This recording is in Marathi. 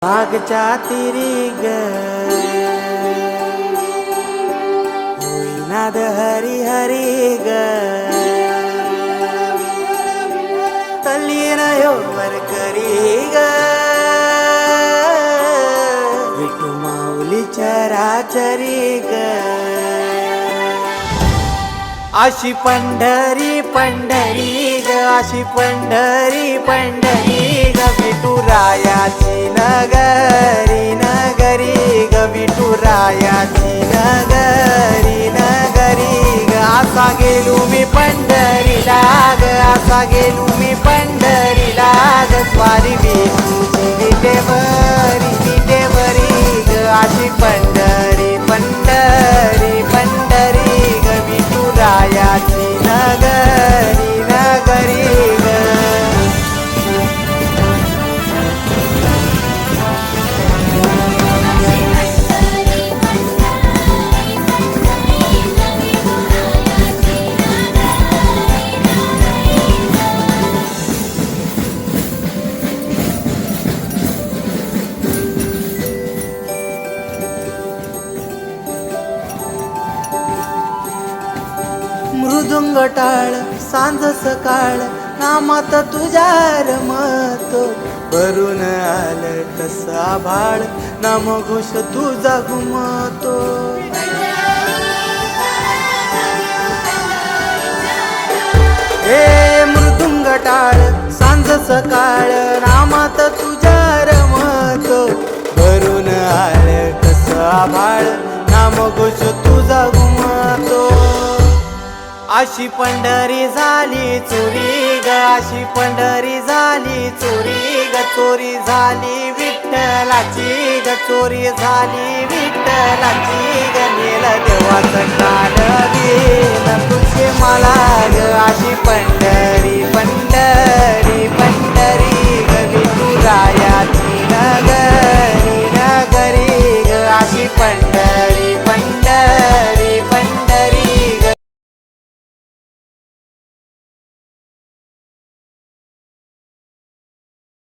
बागच्या तिरी ग होईनाद हरी हरी ग तल्लीन वर करी ग विठू माऊली चराचरी ग अशी पंढरी पंढरी ग अशी पंढरी पंढरी ग विठुरायाची नगरी नगरी ग विठुरायाची नगरी नगरी ग असा गेलो मी पंढरीला ग असा गेलो मी पंढरीला ग स्वारी विठूची विटेवरी विटेवरी ग अशी पंढरी पंढरी पंढरी ग विठुरायाची नगरी नगरी ग मृदुंग टाळ सांज सकाळ नामात तुझ्या रमतो भरून आलं कसा भाळ नाम घोष तुझा घुमतो हे मृदुंग टाळ सांज सकाळ नामात तुझ्या रमतो भरून आलं कसा भाळ नाम घोष तुझा घुमतो अशी पंढरी झाली चोरी ग अशी पंढरी झाली चोरी ग चोरी झाली विठ्ठलाची ग चोरी झाली विठ्ठलाची ग नेल देवाचं